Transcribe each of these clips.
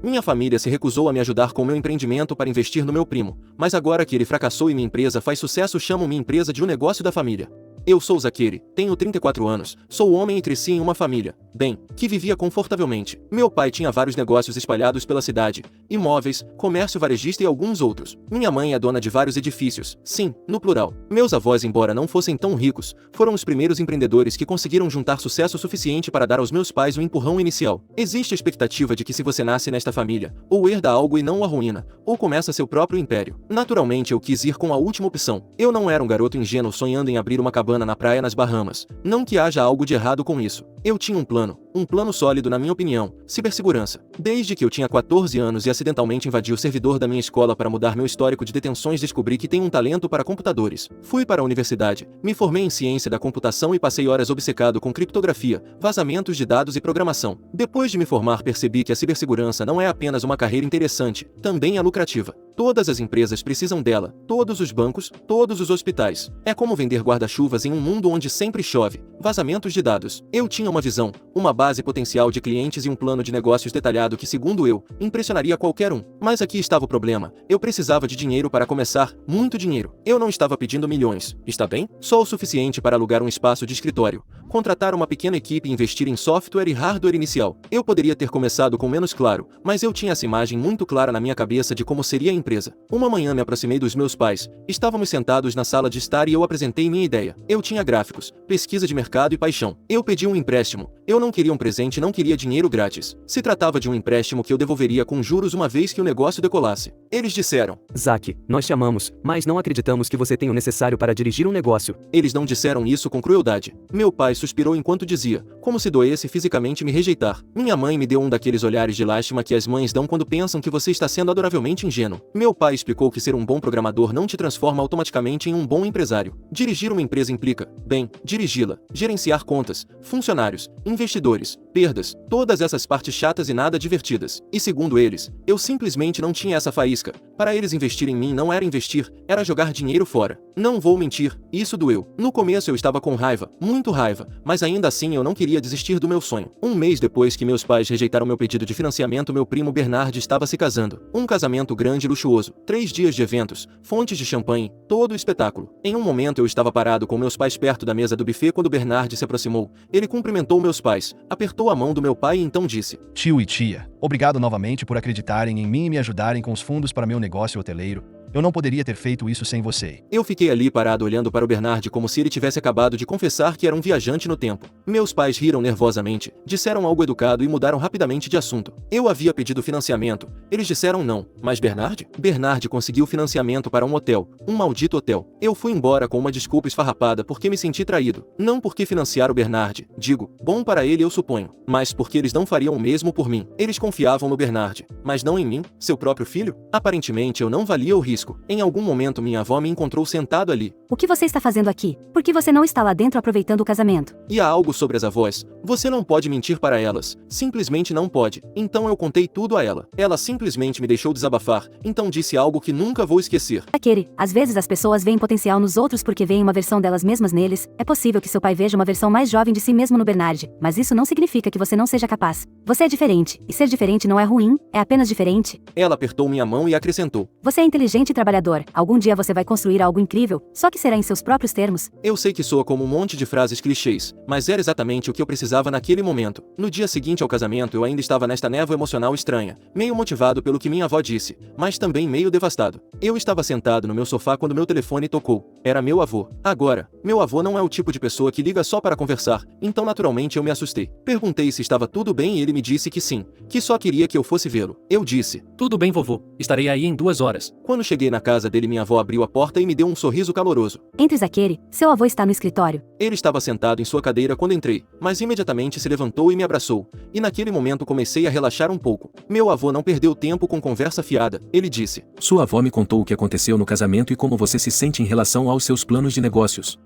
Minha família se recusou a me ajudar com meu empreendimento para investir no meu primo, mas agora que ele fracassou e minha empresa faz sucesso, chamam minha empresa de um negócio da família. Eu sou Zakeri, tenho 34 anos, sou homem e cresci em uma família, bem, que vivia confortavelmente. Meu pai tinha vários negócios espalhados pela cidade, imóveis, comércio varejista e alguns outros. Minha mãe é dona de vários edifícios, sim, no plural. Meus avós, embora não fossem tão ricos, foram os primeiros empreendedores que conseguiram juntar sucesso suficiente para dar aos meus pais um empurrão inicial. Existe a expectativa de que se você nasce nesta família, ou herda algo e não o arruína, ou começa seu próprio império. Naturalmente eu quis ir com a última opção. Eu não era um garoto ingênuo sonhando em abrir uma cabana na praia nas Bahamas. Não que haja algo de errado com isso. Eu tinha um plano sólido na minha opinião, cibersegurança. Desde que eu tinha 14 anos e acidentalmente invadi o servidor da minha escola para mudar meu histórico de detenções, descobri que tenho um talento para computadores. Fui para a universidade, me formei em ciência da computação e passei horas obcecado com criptografia, vazamentos de dados e programação. Depois de me formar, percebi que a cibersegurança não é apenas uma carreira interessante, também é lucrativa. Todas as empresas precisam dela, todos os bancos, todos os hospitais. É como vender guarda-chuvas em um mundo onde sempre chove. Vazamentos de dados. Eu tinha uma visão, uma base potencial de clientes e um plano de negócios detalhado que, segundo eu, impressionaria qualquer um. Mas aqui estava o problema. Eu precisava de dinheiro para começar, muito dinheiro. Eu não estava pedindo milhões, está bem? Só o suficiente para alugar um espaço de escritório, contratar uma pequena equipe e investir em software e hardware inicial. Eu poderia ter começado com menos, claro, mas eu tinha essa imagem muito clara na minha cabeça de como seria a empresa. Uma manhã me aproximei dos meus pais. Estávamos sentados na sala de estar e eu apresentei minha ideia. Eu tinha gráficos, pesquisa de mercado e paixão. Eu pedi um empréstimo. Eu não queria um presente, não queria dinheiro grátis. Se tratava de um empréstimo que eu devolveria com juros uma vez que o negócio decolasse. Eles disseram: Zak, nós te amamos, mas não acreditamos que você tem o necessário para dirigir um negócio. Eles não disseram isso com crueldade. Meu pai suspirou enquanto dizia, como se doesse fisicamente me rejeitar. Minha mãe me deu um daqueles olhares de lástima que as mães dão quando pensam que você está sendo adoravelmente ingênuo. Meu pai explicou que ser um bom programador não te transforma automaticamente em um bom empresário. Dirigir uma empresa implica, bem, dirigi-la, gerenciar contas, funcionários, investidores, perdas, todas essas partes chatas e nada divertidas. E segundo eles, eu simplesmente não tinha essa faísca. Para eles, investir em mim não era investir, era jogar dinheiro fora. Não vou mentir, isso doeu. No começo eu estava com raiva, muito raiva, mas ainda assim eu não queria desistir do meu sonho. Um mês depois que meus pais rejeitaram meu pedido de financiamento, meu primo Bernard estava se casando. Um casamento grande e luxuoso, 3 dias de eventos, fontes de champanhe, todo o espetáculo. Em um momento eu estava parado com meus pais perto da mesa do buffet quando Bernard se aproximou. Ele cumprimentou meus pais, apertou a mão do meu pai e então disse: Tio e tia, obrigado novamente por acreditarem em mim e me ajudarem com os fundos para meu negócio hoteleiro. Eu não poderia ter feito isso sem você. Eu fiquei ali parado olhando para o Bernard como se ele tivesse acabado de confessar que era um viajante no tempo. Meus pais riram nervosamente, disseram algo educado e mudaram rapidamente de assunto. Eu havia pedido financiamento. Eles disseram não. Mas Bernard? Bernard conseguiu financiamento para um hotel, um maldito hotel. Eu fui embora com uma desculpa esfarrapada porque me senti traído. Não porque financiar o Bernard, digo, bom para ele eu suponho, mas porque eles não fariam o mesmo por mim. Eles confiavam no Bernard, mas não em mim, seu próprio filho? Aparentemente eu não valia o risco. Em algum momento minha avó me encontrou sentado ali. O que você está fazendo aqui? Por que você não está lá dentro aproveitando o casamento? E há algo sobre as avós. Você não pode mentir para elas. Simplesmente não pode. Então eu contei tudo a ela. Ela simplesmente me deixou desabafar, então disse algo que nunca vou esquecer. Zakeri, às vezes as pessoas veem potencial nos outros porque veem uma versão delas mesmas neles. É possível que seu pai veja uma versão mais jovem de si mesmo no Bernard, mas isso não significa que você não seja capaz. Você é diferente, e ser diferente não é ruim, é apenas diferente. Ela apertou minha mão e acrescentou: Você é inteligente e trabalhador. Algum dia você vai construir algo incrível, só que será em seus próprios termos. Eu sei que soa como um monte de frases clichês, mas era exatamente o que eu precisava naquele momento. No dia seguinte ao casamento eu ainda estava nesta névoa emocional estranha, meio motivado pelo que minha avó disse, mas também meio devastado. Eu estava sentado no meu sofá quando meu telefone tocou. Era meu avô. Agora, meu avô não é o tipo de pessoa que liga só para conversar, então naturalmente eu me assustei. Perguntei se estava tudo bem e ele me disse que sim, que só queria que eu fosse vê-lo. Eu disse: Tudo bem, vovô. Estarei aí em 2 horas. Quando cheguei na casa dele, minha avó abriu a porta e me deu um sorriso caloroso. Entre Zakeri, seu avô está no escritório. Ele estava sentado em sua cadeira quando entrei, mas imediatamente se levantou e me abraçou. E naquele momento comecei a relaxar um pouco. Meu avô não perdeu tempo com conversa fiada. Ele disse: Sua avó me contou o que aconteceu no casamento e como você se sente em relação aos seus planos de negócios.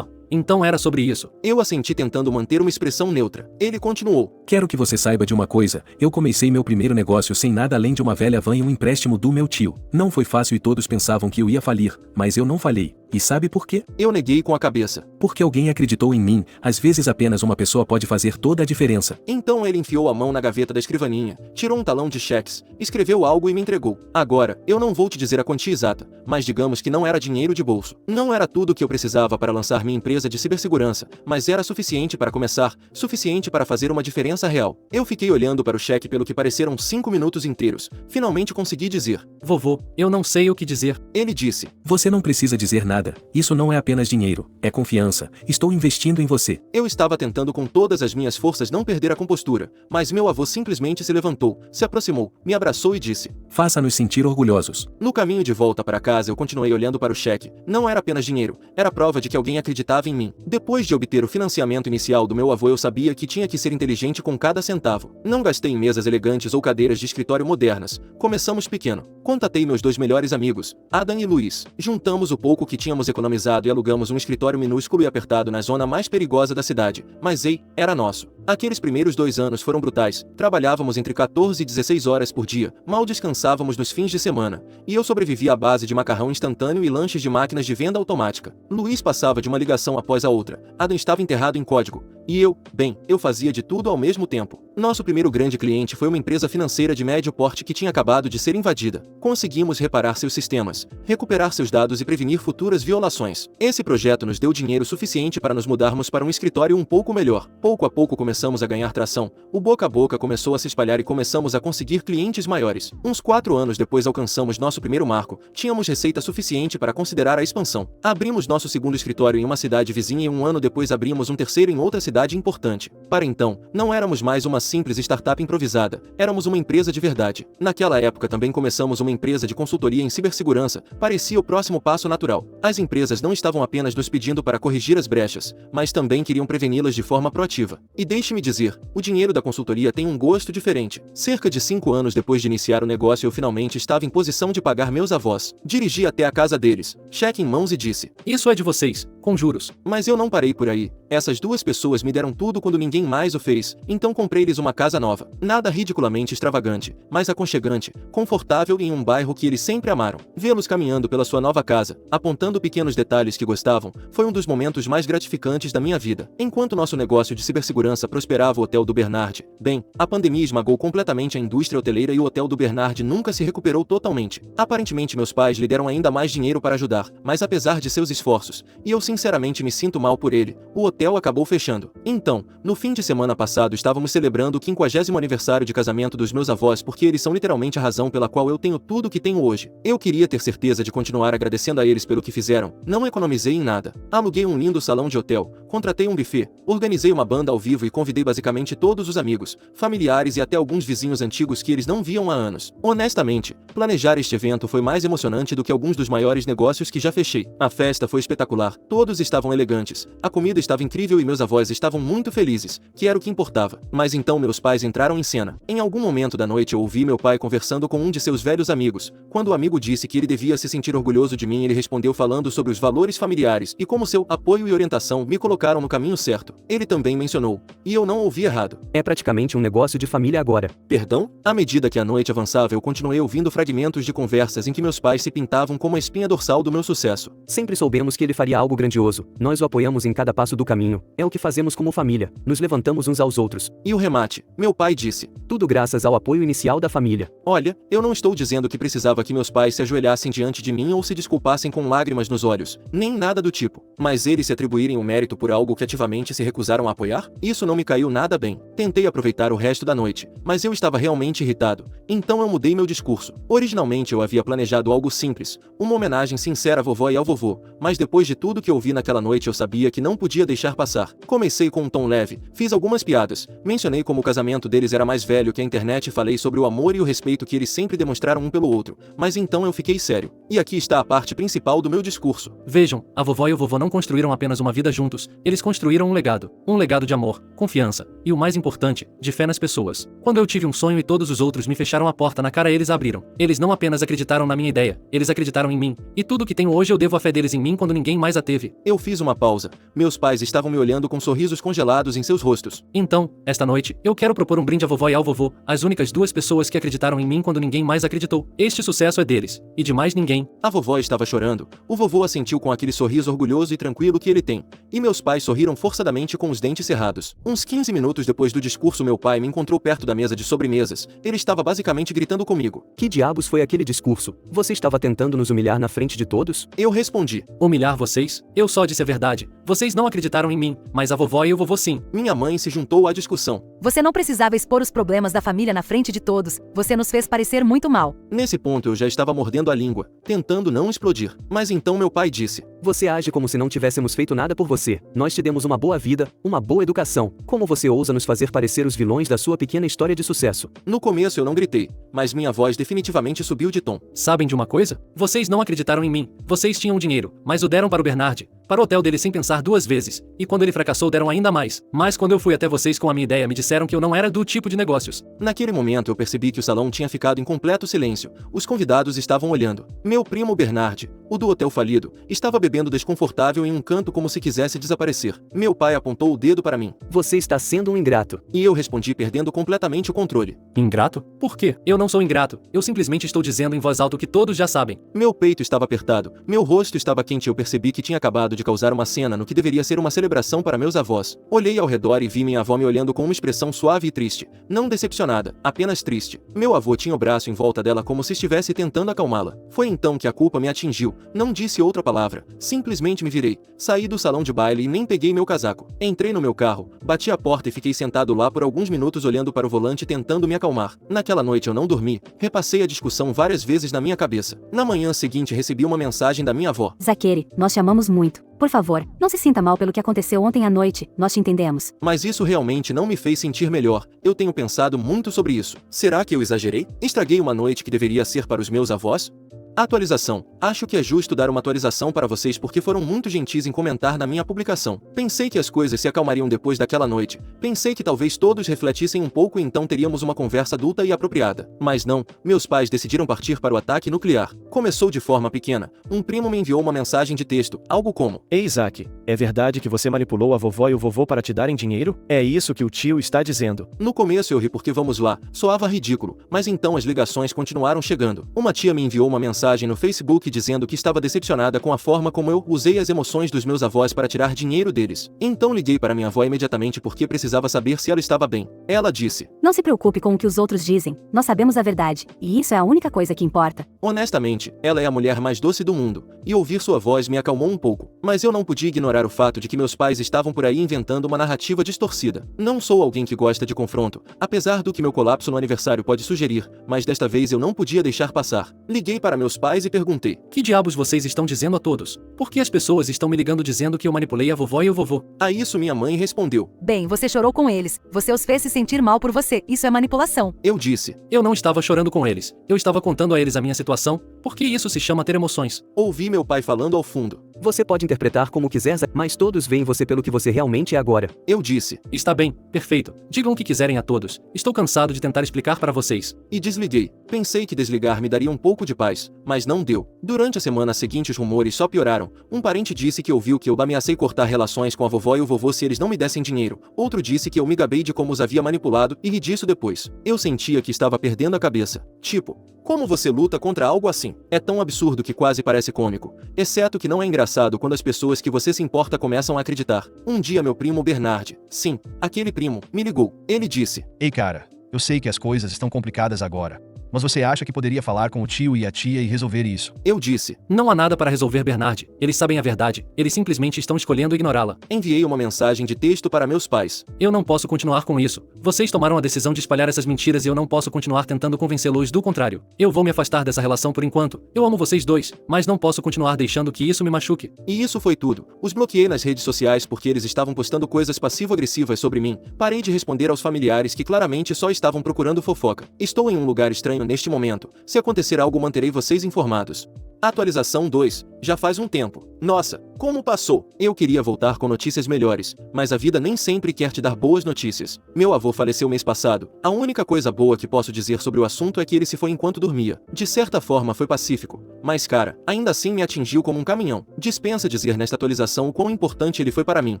Então era sobre isso. Eu assenti tentando manter uma expressão neutra. Ele continuou. Quero que você saiba de uma coisa, eu comecei meu primeiro negócio sem nada além de uma velha van e um empréstimo do meu tio. Não foi fácil e todos pensavam que eu ia falir, mas eu não falhei. E sabe por quê? Eu neguei com a cabeça. Porque alguém acreditou em mim, às vezes apenas uma pessoa pode fazer toda a diferença. Então ele enfiou a mão na gaveta da escrivaninha, tirou um talão de cheques, escreveu algo e me entregou. Agora, eu não vou te dizer a quantia exata, mas digamos que não era dinheiro de bolso. Não era tudo o que eu precisava para lançar minha empresa de cibersegurança, mas era suficiente para começar, suficiente para fazer uma diferença real. Eu fiquei olhando para o cheque pelo que pareceram 5 minutos inteiros. Finalmente consegui dizer. Vovô, eu não sei o que dizer. Ele disse. Você não precisa dizer nada. Isso não é apenas dinheiro, é confiança. Estou investindo em você. Eu estava tentando com todas as minhas forças não perder a compostura, mas meu avô simplesmente se levantou, se aproximou, me abraçou e disse. Faça-nos sentir orgulhosos. No caminho de volta para casa eu continuei olhando para o cheque. Não era apenas dinheiro, era prova de que alguém acreditava em mim. Depois de obter o financiamento inicial do meu avô eu sabia que tinha que ser inteligente com cada centavo. Não gastei em mesas elegantes ou cadeiras de escritório modernas. Começamos pequeno. Contatei meus 2 melhores amigos, Adam e Luiz. Juntamos o pouco que tínhamos economizado e alugamos um escritório minúsculo e apertado na zona mais perigosa da cidade. Mas ei, era nosso. Aqueles primeiros 2 anos foram brutais. Trabalhávamos entre 14 e 16 horas por dia, mal descansávamos nos fins de semana. E eu sobrevivia à base de macarrão instantâneo e lanches de máquinas de venda automática. Luiz passava de uma ligação após a outra. Adam estava enterrado em código. E eu fazia de tudo ao mesmo tempo. Nosso primeiro grande cliente foi uma empresa financeira de médio porte que tinha acabado de ser invadida. Conseguimos reparar seus sistemas, recuperar seus dados e prevenir futuras violações. Esse projeto nos deu dinheiro suficiente para nos mudarmos para um escritório um pouco melhor. Pouco a pouco começamos a ganhar tração, o boca a boca começou a se espalhar e começamos a conseguir clientes maiores. Uns 4 anos depois alcançamos nosso primeiro marco, tínhamos receita suficiente para considerar a expansão. Abrimos nosso segundo escritório em uma cidade vizinha e 1 ano depois abrimos um terceiro em outra cidade importante. Para então, não éramos mais uma simples startup improvisada, éramos uma empresa de verdade. Naquela época também começamos uma empresa de consultoria em cibersegurança, parecia o próximo passo natural. As empresas não estavam apenas nos pedindo para corrigir as brechas, mas também queriam preveni-las de forma proativa. E deixe-me dizer, o dinheiro da consultoria tem um gosto diferente. Cerca de 5 anos depois de iniciar o negócio eu finalmente estava em posição de pagar meus avós. Dirigi até a casa deles, cheque em mãos e disse: Isso é de vocês, com juros. Mas eu não parei por aí. Essas 2 pessoas me deram tudo quando ninguém mais o fez, então comprei-lhes uma casa nova. Nada ridiculamente extravagante, mas aconchegante, confortável e em um bairro que eles sempre amaram. Vê-los caminhando pela sua nova casa, apontando pequenos detalhes que gostavam, foi um dos momentos mais gratificantes da minha vida. Enquanto nosso negócio de cibersegurança prosperava o Hotel do Bernard, bem, a pandemia esmagou completamente a indústria hoteleira e o Hotel do Bernard nunca se recuperou totalmente. Aparentemente meus pais lhe deram ainda mais dinheiro para ajudar, mas apesar de seus esforços, e eu sinceramente me sinto mal por ele, o hotel acabou fechando. Então, no fim de semana passado estávamos celebrando o 50º aniversário de casamento dos meus avós porque eles são literalmente a razão pela qual eu tenho tudo o que tenho hoje. Eu queria ter certeza de continuar agradecendo a eles pelo que fizeram, não economizei em nada. Aluguei um lindo salão de hotel, contratei um buffet, organizei uma banda ao vivo e convidei basicamente todos os amigos, familiares e até alguns vizinhos antigos que eles não viam há anos. Honestamente, planejar este evento foi mais emocionante do que alguns dos maiores negócios que já fechei. A festa foi espetacular, todos estavam elegantes, a comida estava incrível e meus avós estavam muito felizes, que era o que importava. Mas então meus pais entraram em cena. Em algum momento da noite eu ouvi meu pai conversando com um de seus velhos amigos. Quando o amigo disse que ele devia se sentir orgulhoso de mim, ele respondeu falando sobre os valores familiares e como seu apoio e orientação me colocaram no caminho certo. Ele também mencionou, e eu não ouvi errado: É praticamente um negócio de família agora. Perdão? À medida que a noite avançava eu continuei ouvindo fragmentos de conversas em que meus pais se pintavam como a espinha dorsal do meu sucesso. Sempre soubemos que ele faria algo grandioso. Nós o apoiamos em cada passo do caminho. É o que fazemos como família. Nos levantamos uns aos outros. E o remate, meu pai disse: Tudo graças ao apoio inicial da família. Olha, eu não estou dizendo que precisava que meus pais se ajoelhassem diante de mim ou se desculpassem com lágrimas nos olhos, nem nada do tipo. Mas eles se atribuírem o mérito por algo que ativamente se recusaram a apoiar? Isso não me caiu nada bem. Tentei aproveitar o resto da noite, mas eu estava realmente irritado. Então eu mudei meu discurso. Originalmente eu havia planejado algo simples, uma homenagem sincera à vovó e ao vovô, mas depois de tudo que eu vi naquela noite eu sabia que não podia deixar passar. Comecei com um tom leve, fiz algumas piadas, mencionei como o casamento deles era mais velho que a internet e falei sobre o amor e o respeito que eles sempre demonstraram um pelo outro, mas então eu fiquei sério. E aqui está a parte principal do meu discurso. Vejam, a vovó e o vovô não construíram apenas uma vida juntos, eles construíram um legado de amor, confiança, e o mais importante, de fé nas pessoas. Quando eu tive um sonho e todos os outros me fecharam a porta na cara eles abriram. Eles não apenas acreditaram na minha ideia, eles acreditaram em mim, e tudo que tenho hoje eu devo à fé deles em mim quando ninguém mais a teve. Eu fiz uma pausa. Meus pais estavam me olhando com sorrisos congelados em seus rostos. Então, esta noite, eu quero propor um brinde à vovó e ao vovô, as únicas duas pessoas que acreditaram em mim quando ninguém mais acreditou. Este sucesso é deles, e de mais ninguém. A vovó estava chorando. O vovô assentiu com aquele sorriso orgulhoso e tranquilo que ele tem. E meus pais sorriram forçadamente com os dentes cerrados. Uns 15 minutos depois do discurso, meu pai me encontrou perto da mesa de sobremesas. Ele estava basicamente gritando comigo. Que diabos foi aquele discurso? Você estava tentando nos humilhar na frente de todos? Eu respondi. Humilhar vocês? Eu só disse a verdade. Vocês não acreditaram em mim, mas a vovó e o vovô sim. Minha mãe se juntou à discussão. Você não precisava expor os problemas da família na frente de todos. Você nos fez parecer muito mal. Nesse ponto eu já estava mordendo a língua, tentando não explodir. Mas então meu pai disse. Você age como se não tivéssemos feito nada por você. Nós te demos uma boa vida, uma boa educação. Como você ousa nos fazer parecer os vilões da sua pequena história de sucesso? No começo eu não gritei, mas minha voz definitivamente subiu de tom. Sabem de uma coisa? Vocês não acreditaram em mim. Vocês tinham dinheiro, mas o deram para o Bernard, para o hotel dele sem pensar duas vezes. E quando ele fracassou deram ainda mais. Mas quando eu fui até vocês com a minha ideia me disseram que eu não era do tipo de negócios. Naquele momento eu percebi que o salão tinha ficado em completo silêncio. Os convidados estavam olhando. Meu primo Bernard, o do hotel falido, estava bebendo desconfortável em um canto como se quisesse desaparecer. Meu pai apontou o dedo para mim. Você está sendo um ingrato. E eu respondi perdendo completamente o controle. Ingrato? Por quê? Eu não sou ingrato. Eu simplesmente estou dizendo em voz alta o que todos já sabem. Meu peito estava apertado. Meu rosto estava quente e eu percebi que tinha acabado de causar uma cena no que deveria ser uma celebração para meus avós. Olhei ao redor e vi minha avó me olhando com uma expressão suave e triste. Não decepcionada, apenas triste. Meu avô tinha o braço em volta dela como se estivesse tentando acalmá-la. Foi então que a culpa me atingiu. Não disse outra palavra. Simplesmente me virei. Saí do salão de baile e nem peguei meu casaco. Entrei no meu carro, bati a porta e fiquei sentado lá por alguns minutos olhando para o volante tentando me acalmar. Naquela noite eu não dormi. Repassei a discussão várias vezes na minha cabeça. Na manhã seguinte recebi uma mensagem da minha avó. Zaqueri, nós te amamos muito. Por favor, não se sinta mal pelo que aconteceu ontem à noite, nós te entendemos. Mas isso realmente não me fez sentir melhor. Eu tenho pensado muito sobre isso. Será que eu exagerei? Estraguei uma noite que deveria ser para os meus avós? Atualização. Acho que é justo dar uma atualização para vocês porque foram muito gentis em comentar na minha publicação. Pensei que as coisas se acalmariam depois daquela noite. Pensei que talvez todos refletissem um pouco e então teríamos uma conversa adulta e apropriada. Mas não, meus pais decidiram partir para o ataque nuclear. Começou de forma pequena. Um primo me enviou uma mensagem de texto, algo como: Ei Isaac, é verdade que você manipulou a vovó e o vovô para te darem dinheiro? É isso que o tio está dizendo. No começo eu ri porque vamos lá, soava ridículo, mas então as ligações continuaram chegando. Uma tia me enviou uma mensagem no Facebook dizendo que estava decepcionada com a forma como eu usei as emoções dos meus avós para tirar dinheiro deles. Então liguei para minha avó imediatamente porque precisava saber se ela estava bem. Ela disse: Não se preocupe com o que os outros dizem, nós sabemos a verdade, e isso é a única coisa que importa. Honestamente, ela é a mulher mais doce do mundo, e ouvir sua voz me acalmou um pouco. Mas eu não podia ignorar o fato de que meus pais estavam por aí inventando uma narrativa distorcida. Não sou alguém que gosta de confronto, apesar do que meu colapso no aniversário pode sugerir, mas desta vez eu não podia deixar passar. Liguei para meus pais e perguntei: Que diabos vocês estão dizendo a todos? Por que as pessoas estão me ligando dizendo que eu manipulei a vovó e o vovô? A isso minha mãe respondeu: Bem, você chorou com eles. Você os fez se sentir mal por você. Isso é manipulação. Eu disse: Eu não estava chorando com eles. Eu estava contando a eles a minha situação, porque isso se chama ter emoções. Ouvi meu pai falando ao fundo. Você pode interpretar como quiser, mas todos veem você pelo que você realmente é agora. Eu disse: Está bem, perfeito. Digam o que quiserem a todos. Estou cansado de tentar explicar para vocês. E desliguei. Pensei que desligar me daria um pouco de paz, mas não deu. Durante a semana seguinte os rumores só pioraram. Um parente disse que ouviu que eu ameacei cortar relações com a vovó e o vovô se eles não me dessem dinheiro. Outro disse que eu me gabei de como os havia manipulado e ri disso depois. Eu sentia que estava perdendo a cabeça. Tipo, como você luta contra algo assim? É tão absurdo que quase parece cômico. Exceto que não é engraçado quando as pessoas que você se importa começam a acreditar. Um dia meu primo Bernard, sim, aquele primo, me ligou. Ele disse: Ei cara, eu sei que as coisas estão complicadas agora. Mas você acha que poderia falar com o tio e a tia e resolver isso? Eu disse: Não há nada para resolver, Bernard. Eles sabem a verdade. Eles simplesmente estão escolhendo ignorá-la. Enviei uma mensagem de texto para meus pais. Eu não posso continuar com isso. Vocês tomaram a decisão de espalhar essas mentiras e eu não posso continuar tentando convencê-los do contrário. Eu vou me afastar dessa relação por enquanto. Eu amo vocês dois, mas não posso continuar deixando que isso me machuque. E isso foi tudo. Os bloqueei nas redes sociais porque eles estavam postando coisas passivo-agressivas sobre mim. Parei de responder aos familiares que claramente só estavam procurando fofoca. Estou em um lugar estranho neste momento. Se acontecer algo, manterei vocês informados. Atualização 2. Já faz um tempo. Nossa, como passou? Eu queria voltar com notícias melhores, mas a vida nem sempre quer te dar boas notícias. Meu avô faleceu mês passado. A única coisa boa que posso dizer sobre o assunto é que ele se foi enquanto dormia. De certa forma foi pacífico, mas cara, ainda assim me atingiu como um caminhão. Dispensa dizer nesta atualização o quão importante ele foi para mim.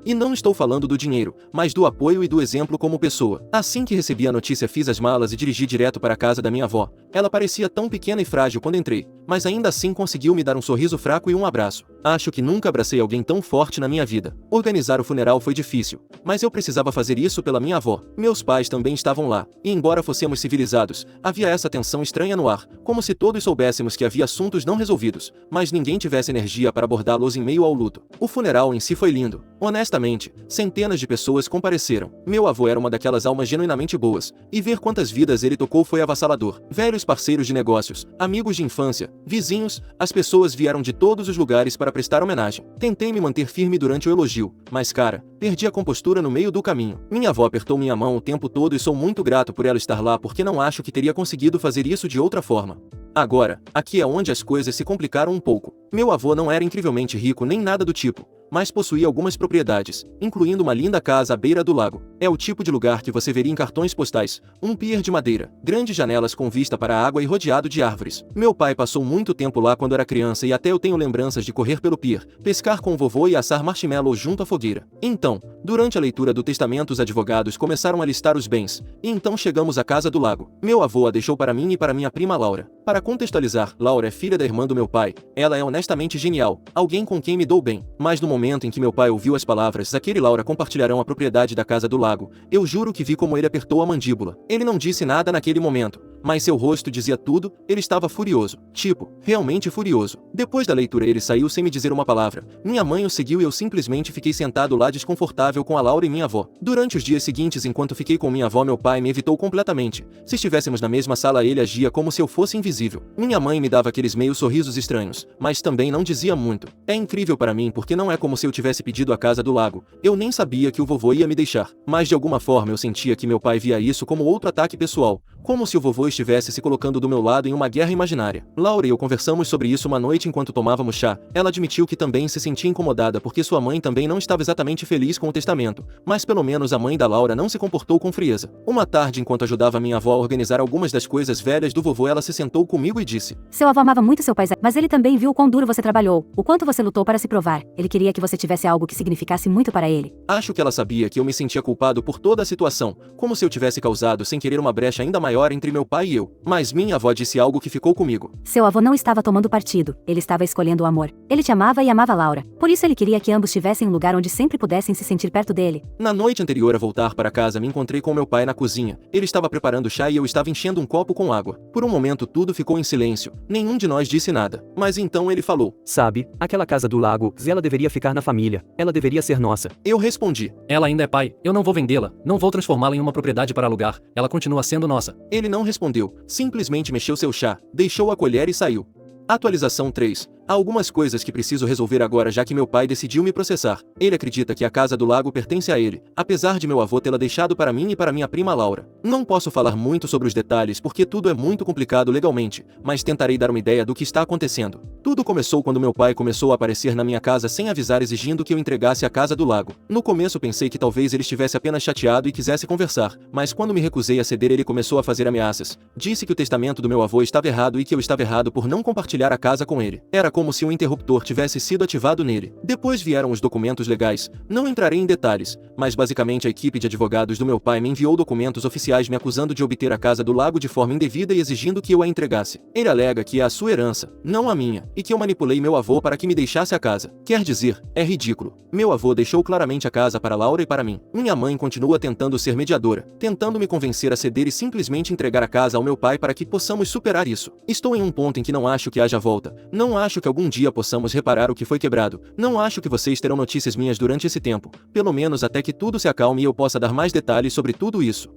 E não estou falando do dinheiro, mas do apoio e do exemplo como pessoa. Assim que recebi a notícia, fiz as malas e dirigi direto para a casa da minha avó. Ela parecia tão pequena e frágil quando entrei, mas ainda assim conseguiu me dar um sorriso fraco e um abraço. Acho que nunca abracei alguém tão forte na minha vida. Organizar o funeral foi difícil, mas eu precisava fazer isso pela minha avó. Meus pais também estavam lá, e embora fossemos civilizados, havia essa tensão estranha no ar, como se todos soubéssemos que havia assuntos não resolvidos, mas ninguém tivesse energia para abordá-los em meio ao luto. O funeral em si foi lindo. Honestamente, centenas de pessoas compareceram. Meu avô era uma daquelas almas genuinamente boas, e ver quantas vidas ele tocou foi avassalador. Velhos parceiros de negócios, amigos de infância, vizinhos, as pessoas vieram de todos os lugares para prestar homenagem. Tentei me manter firme durante o elogio, mas cara, perdi a compostura no meio do caminho. Minha avó apertou minha mão o tempo todo e sou muito grato por ela estar lá porque não acho que teria conseguido fazer isso de outra forma. Agora, aqui é onde as coisas se complicaram um pouco. Meu avô não era incrivelmente rico nem nada do tipo, mas possuía algumas propriedades, incluindo uma linda casa à beira do lago. É o tipo de lugar que você veria em cartões postais, um pier de madeira, grandes janelas com vista para a água e rodeado de árvores. Meu pai passou muito tempo lá quando era criança e até eu tenho lembranças de correr pelo pier, pescar com o vovô e assar marshmallows junto à fogueira. Então, durante a leitura do testamento, os advogados começaram a listar os bens, e então chegamos à casa do lago. Meu avô a deixou para mim e para minha prima Laura. Para contextualizar, Laura é filha da irmã do meu pai. Ela é honestamente genial, alguém com quem me dou bem. Mas no momento em que meu pai ouviu as palavras Zaqueri e Laura compartilharão a propriedade da casa do lago, eu juro que vi como ele apertou a mandíbula. Ele não disse nada naquele momento, mas seu rosto dizia tudo. Ele estava furioso. Tipo, realmente furioso. Depois da leitura ele saiu sem me dizer uma palavra. Minha mãe o seguiu e eu simplesmente fiquei sentado lá desconfortável com a Laura e minha avó. Durante os dias seguintes, enquanto fiquei com minha avó, meu pai me evitou completamente. Se estivéssemos na mesma sala, ele agia como se eu fosse invisível. Minha mãe me dava aqueles meio sorrisos estranhos, mas também não dizia muito. É incrível para mim porque não é como se eu tivesse pedido a casa do lago. Eu nem sabia que o vovô ia me deixar. Mas de alguma forma eu sentia que meu pai via isso como outro ataque pessoal, como se o vovô estivesse se colocando do meu lado em uma guerra imaginária. Laura e eu conversamos sobre isso uma noite enquanto tomávamos chá. Ela admitiu que também se sentia incomodada porque sua mãe também não estava exatamente feliz com o testamento, mas pelo menos a mãe da Laura não se comportou com frieza. Uma tarde, enquanto ajudava minha avó a organizar algumas das coisas velhas do vovô, ela se sentou comigo e disse: Seu avô amava muito seu pai, mas ele também viu o quão duro você trabalhou, o quanto você lutou para se provar. Ele queria que você tivesse algo que significasse muito para ele. Acho que ela sabia que eu me sentia culpado por toda a situação, como se eu tivesse causado sem querer uma brecha ainda maior entre meu pai e eu. Mas minha avó disse algo que ficou comigo. Seu avô não estava tomando partido, ele estava escolhendo o amor. Ele te amava e amava Laura. Por isso ele queria que ambos tivessem um lugar onde sempre pudessem se sentir perto dele. Na noite anterior a voltar para casa, me encontrei com meu pai na cozinha. Ele estava preparando chá e eu estava enchendo um copo com água. Por um momento tudo ficou em silêncio. Nenhum de nós disse nada. Mas então ele falou: Sabe, aquela casa do lago, ela deveria ficar na família. Ela deveria ser nossa. Eu respondi: Ela ainda é pai, eu não vou vendê-la, não vou transformá-la em uma propriedade para alugar, ela continua sendo nossa. Ele não respondeu, simplesmente mexeu seu chá, deixou a colher e saiu. Atualização 3. Há algumas coisas que preciso resolver agora, já que meu pai decidiu me processar. Ele acredita que a casa do lago pertence a ele, apesar de meu avô tê-la deixado para mim e para minha prima Laura. Não posso falar muito sobre os detalhes porque tudo é muito complicado legalmente, mas tentarei dar uma ideia do que está acontecendo. Tudo começou quando meu pai começou a aparecer na minha casa sem avisar, exigindo que eu entregasse a casa do lago. No começo pensei que talvez ele estivesse apenas chateado e quisesse conversar, mas quando me recusei a ceder, ele começou a fazer ameaças. Disse que o testamento do meu avô estava errado e que eu estava errado por não compartilhar a casa com ele. Era como se um interruptor tivesse sido ativado nele. Depois vieram os documentos legais. Não entrarei em detalhes, mas basicamente a equipe de advogados do meu pai me enviou documentos oficiais me acusando de obter a casa do lago de forma indevida e exigindo que eu a entregasse. Ele alega que é a sua herança, não a minha, e que eu manipulei meu avô para que me deixasse a casa. Quer dizer, é ridículo. Meu avô deixou claramente a casa para Laura e para mim. Minha mãe continua tentando ser mediadora, tentando me convencer a ceder e simplesmente entregar a casa ao meu pai para que possamos superar isso. Estou em um ponto em que não acho que haja volta. Não acho que algum dia possamos reparar o que foi quebrado. Não acho que vocês terão notícias minhas durante esse tempo, pelo menos até que tudo se acalme e eu possa dar mais detalhes sobre tudo isso.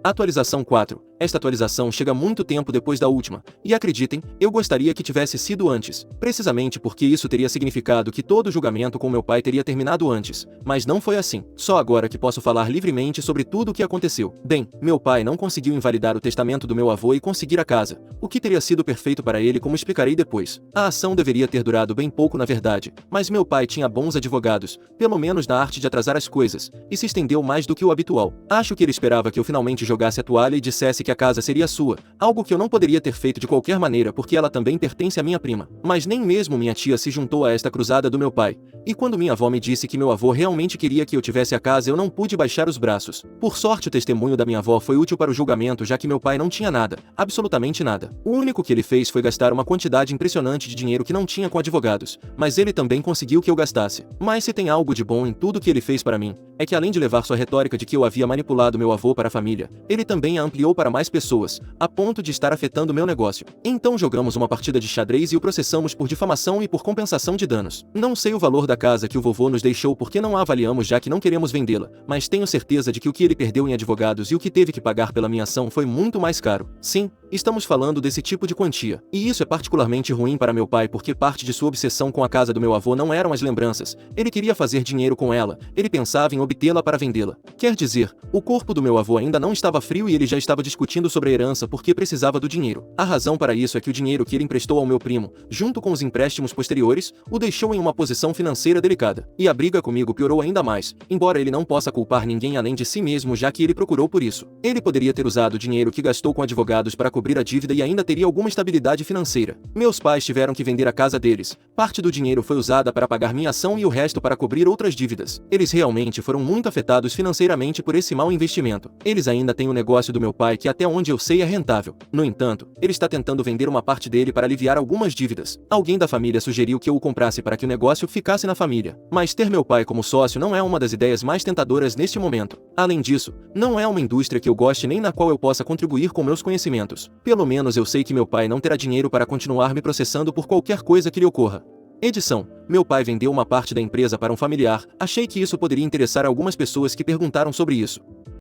Atualização 4. Esta atualização chega muito tempo depois da última, e acreditem, eu gostaria que tivesse sido antes, precisamente porque isso teria significado que todo o julgamento com meu pai teria terminado antes, mas não foi assim. Só agora que posso falar livremente sobre tudo o que aconteceu. Bem, meu pai não conseguiu invalidar o testamento do meu avô e conseguir a casa, o que teria sido perfeito para ele, como explicarei depois. A ação deveria ter durado bem pouco na verdade, mas meu pai tinha bons advogados, pelo menos na arte de atrasar as coisas, e se estendeu mais do que o habitual. Acho que ele esperava que eu finalmente jogasse a toalha e dissesse que a casa seria sua, algo que eu não poderia ter feito de qualquer maneira porque ela também pertence à minha prima. Mas nem mesmo minha tia se juntou a esta cruzada do meu pai. E quando minha avó me disse que meu avô realmente queria que eu tivesse a casa, eu não pude baixar os braços. Por sorte, o testemunho da minha avó foi útil para o julgamento, já que meu pai não tinha nada, absolutamente nada. O único que ele fez foi gastar uma quantidade impressionante de dinheiro que não tinha com advogados, mas ele também conseguiu que eu gastasse. Mas se tem algo de bom em tudo que ele fez para mim, é que além de levar sua retórica de que eu havia manipulado meu avô para a família, ele também a ampliou para mais pessoas, a ponto de estar afetando meu negócio. Então jogamos uma partida de xadrez e o processamos por difamação e por compensação de danos. Não sei o valor da casa que o vovô nos deixou porque não a avaliamos, já que não queremos vendê-la, mas tenho certeza de que o que ele perdeu em advogados e o que teve que pagar pela minha ação foi muito mais caro. Sim, estamos falando desse tipo de quantia. E isso é particularmente ruim para meu pai porque parte de sua obsessão com a casa do meu avô não eram as lembranças. Ele queria fazer dinheiro com ela, ele pensava em obtê-la para vendê-la. Quer dizer, o corpo do meu avô ainda não estava frio e ele já estava discutindo sobre a herança porque precisava do dinheiro. A razão para isso é que o dinheiro que ele emprestou ao meu primo, junto com os empréstimos posteriores, o deixou em uma posição financeira delicada. E a briga comigo piorou ainda mais, embora ele não possa culpar ninguém além de si mesmo, já que ele procurou por isso. Ele poderia ter usado o dinheiro que gastou com advogados para cobrir a dívida e ainda teria alguma estabilidade financeira. Meus pais tiveram que vender a casa deles. Parte do dinheiro foi usada para pagar minha ação e o resto para cobrir outras dívidas. Eles realmente foram muito afetados financeiramente por esse mau investimento. Eles ainda têm o negócio do meu pai que até onde eu sei é rentável. No entanto, ele está tentando vender uma parte dele para aliviar algumas dívidas. Alguém da família sugeriu que eu o comprasse para que o negócio ficasse na família. Mas ter meu pai como sócio não é uma das ideias mais tentadoras neste momento. Além disso, não é uma indústria que eu goste nem na qual eu possa contribuir com meus conhecimentos. Pelo menos eu sei que meu pai não terá dinheiro para continuar me processando por qualquer coisa que lhe ocorra. Edição: meu pai vendeu uma parte da empresa para um familiar. Achei que isso poderia interessar algumas pessoas que perguntaram sobre isso.